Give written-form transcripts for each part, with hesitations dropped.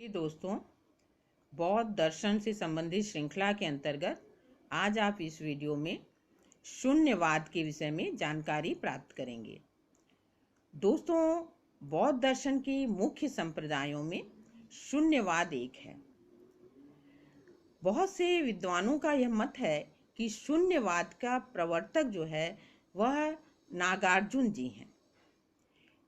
दोस्तों, बौद्ध दर्शन से संबंधित श्रृंखला के अंतर्गत आज आप इस वीडियो में शून्यवाद के विषय में जानकारी प्राप्त करेंगे। दोस्तों, बौद्ध दर्शन के मुख्य संप्रदायों में शून्यवाद एक है। बहुत से विद्वानों का यह मत है कि शून्यवाद का प्रवर्तक जो है वह नागार्जुन जी हैं,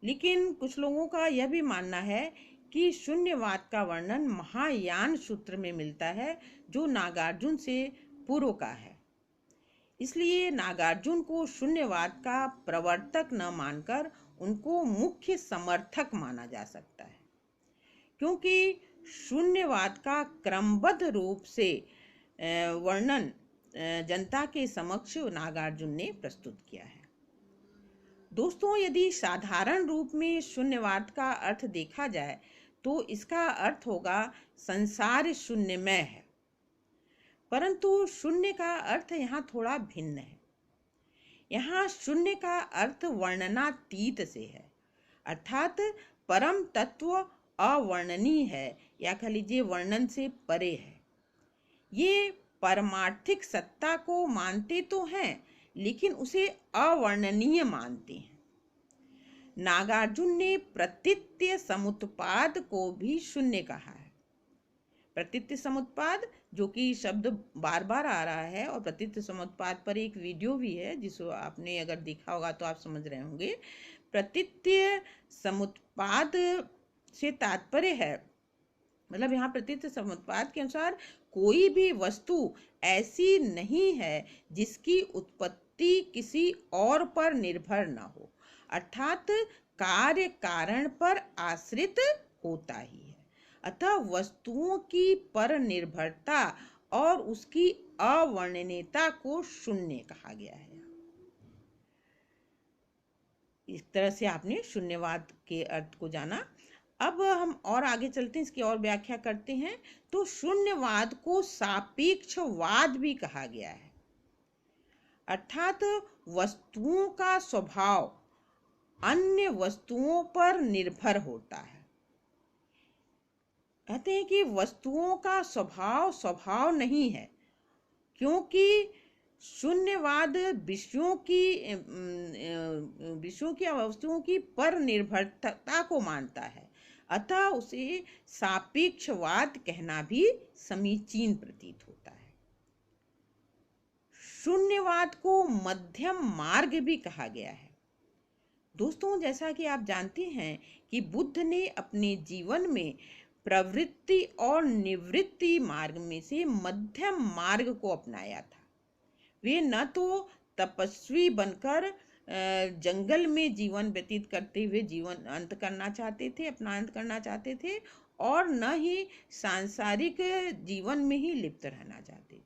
लेकिन कुछ लोगों का यह भी मानना है कि शून्यवाद का वर्णन महायान सूत्र में मिलता है जो नागार्जुन से पूर्व का है। इसलिए नागार्जुन को शून्यवाद का प्रवर्तक न मानकर उनको मुख्य समर्थक माना जा सकता है, क्योंकि शून्यवाद का क्रमबद्ध रूप से वर्णन जनता के समक्ष नागार्जुन ने प्रस्तुत किया है। दोस्तों, यदि साधारण रूप में शून्यवाद का अर्थ देखा जाए तो इसका अर्थ होगा संसार शून्यमय है, परंतु शून्य का अर्थ यहाँ थोड़ा भिन्न है। यहाँ शून्य का अर्थ वर्णनातीत से है, अर्थात परम तत्व अवर्णनीय है या कह लीजिए वर्णन से परे है। ये परमार्थिक सत्ता को मानते तो हैं, लेकिन उसे अवर्णनीय मानते हैं। नागार्जुन ने प्रतीत्य समुत्पाद को भी शून्य कहा है। प्रतीत्य समुत्पाद जो कि शब्द बार बार आ रहा है, और प्रतीत्य समुत्पाद पर एक वीडियो भी है जिसको आपने अगर देखा होगा तो आप समझ रहे होंगे। प्रतीत्य समुत्पाद से तात्पर्य है, मतलब यहाँ प्रतीत्य समुत्पाद के अनुसार कोई भी वस्तु ऐसी नहीं है जिसकी उत्पत्ति किसी और पर निर्भर न हो, अर्थात कार्य कारण पर आश्रित होता ही है। अतः वस्तुओं की पर निर्भरता और उसकी अवर्णनीयता को शून्य कहा गया है। इस तरह से आपने शून्यवाद के अर्थ को जाना। अब हम और आगे चलते हैं, इसकी और व्याख्या करते हैं। तो शून्यवाद को सापेक्षवाद भी कहा गया है, अर्थात वस्तुओं का स्वभाव अन्य वस्तुओं पर निर्भर होता है। कहते हैं कि वस्तुओं का स्वभाव नहीं है, क्योंकि शून्यवाद विषयों की वस्तुओं की पर निर्भरता को मानता है, अतः उसे सापेक्षवाद कहना भी समीचीन प्रतीत होता है। शून्यवाद को मध्यम मार्ग भी कहा गया है। दोस्तों, जैसा कि आप जानते हैं कि बुद्ध ने अपने जीवन में प्रवृत्ति और निवृत्ति मार्ग में से मध्यम मार्ग को अपनाया था। वे न तो तपस्वी बनकर जंगल में जीवन व्यतीत करते हुए जीवन अंत करना चाहते थे, अपना अंत करना चाहते थे, और न ही सांसारिक जीवन में ही लिप्त रहना चाहते थे।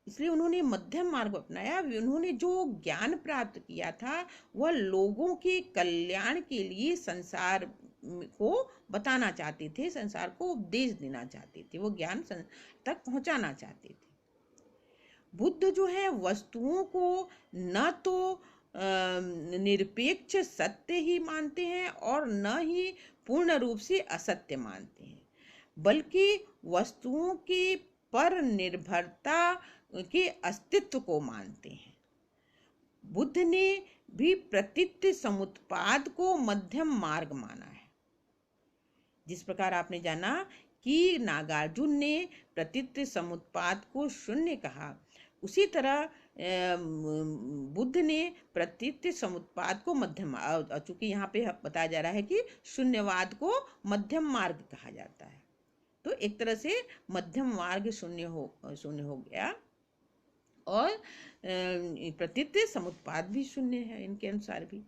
इसलिए उन्होंने मध्यम मार्ग अपनाया। उन्होंने जो ज्ञान प्राप्त किया था वह लोगों के कल्याण के लिए संसार को बताना चाहते थे, संसार को उपदेश देना चाहते थे, वो ज्ञान तक पहुंचाना चाहते थे। बुद्ध जो है वस्तुओं को न तो निरपेक्ष सत्य ही मानते हैं और न ही पूर्ण रूप से असत्य मानते हैं, बल्कि वस्तुओं की पर निर्भरता के अस्तित्व को मानते हैं। बुद्ध ने भी प्रतीत्य समुत्पाद को मध्यम मार्ग माना है। जिस प्रकार आपने जाना कि नागार्जुन ने प्रतीत्य समुत्पाद को शून्य कहा, उसी तरह बुद्ध ने प्रतीत्य समुत्पाद को मध्यम, चूंकि यहाँ पे बताया जा रहा है कि शून्यवाद को मध्यम मार्ग कहा जाता है, तो एक तरह से मध्यम मार्ग शून्य हो गया, और प्रतीत्य समुत्पाद भी शून्य है इनके अनुसार भी।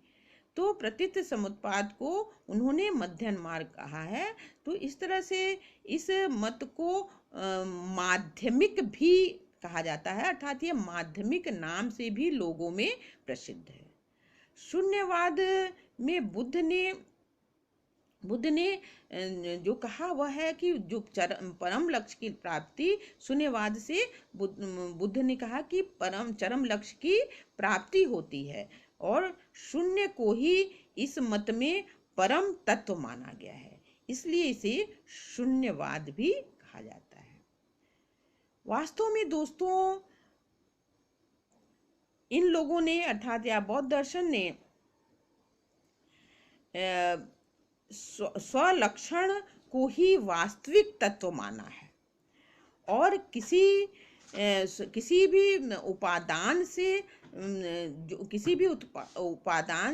तो प्रतीत्य समुत्पाद को उन्होंने मध्यम मार्ग कहा है। तो इस तरह से इस मत को माध्यमिक भी कहा जाता है, अर्थात ये माध्यमिक नाम से भी लोगों में प्रसिद्ध है। शून्यवाद में बुद्ध ने जो कहा वह है कि जो परम लक्ष्य की प्राप्ति, शून्यवाद से बुद्ध ने कहा कि चरम लक्ष्य की प्राप्ति होती है, और शून्य को ही इस मत में परम तत्व माना गया है। इसलिए इसे शून्यवाद भी कहा जाता है। वास्तव में दोस्तों, इन लोगों ने अर्थात या बौद्ध दर्शन ने स्वलक्षण को ही वास्तविक तत्व माना है और किसी भी उपादान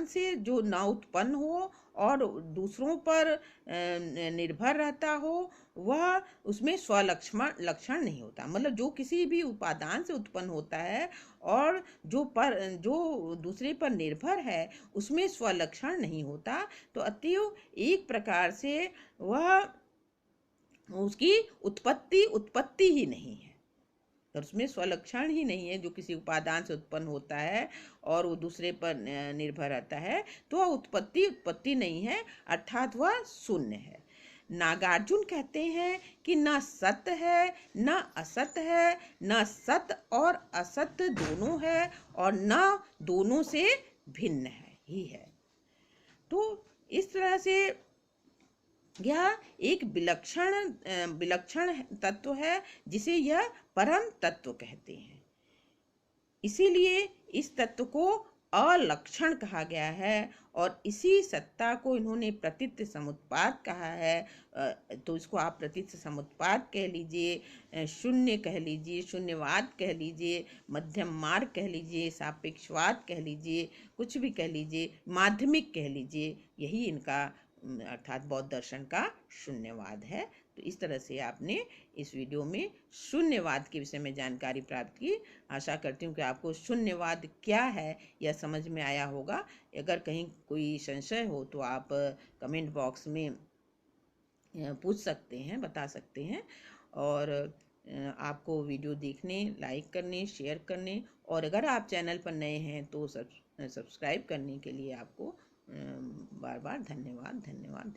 से जो न उत्पन्न हो और दूसरों पर निर्भर रहता हो, वह उसमें लक्षण नहीं होता। मतलब जो किसी भी उपादान से उत्पन्न होता है और जो दूसरे पर निर्भर है, उसमें स्वलक्षण नहीं होता। तो अतएव एक प्रकार से वह उसकी उत्पत्ति ही नहीं है, और उसमें स्वलक्षण ही नहीं है। जो किसी उपादान से उत्पन्न होता है और वो दूसरे पर निर्भर रहता है, तो वह उत्पत्ति नहीं है, अर्थात वह शून्य है। नागार्जुन कहते हैं कि न सत्य है न असत है, न सत्य और असत्य दोनों है, और न दोनों से भिन्न है। तो इस तरह से यह एक विलक्षण तत्व है जिसे यह परम तत्व कहते हैं। इसीलिए इस तत्व को अलक्षण कहा गया है, और इसी सत्ता को इन्होंने प्रतीत समुत्पाद कहा है। तो इसको आप प्रतीत समुत्पाद कह लीजिए, शून्य कह लीजिए, शून्यवाद कह लीजिए, मध्यम मार्ग कह लीजिए, सापेक्षवाद कह लीजिए, कुछ भी कह लीजिए, माध्यमिक कह लीजिए, यही इनका अर्थात बौद्ध दर्शन का शून्यवाद है। तो इस तरह से आपने इस वीडियो में शून्यवाद के विषय में जानकारी प्राप्त की। आशा करती हूँ कि आपको शून्यवाद क्या है यह समझ में आया होगा। अगर कहीं कोई संशय हो तो आप कमेंट बॉक्स में पूछ सकते हैं, बता सकते हैं। और आपको वीडियो देखने, लाइक करने, शेयर करने, और अगर आप चैनल पर नए हैं तो सब्सक्राइब करने के लिए आपको बार बार धन्यवाद।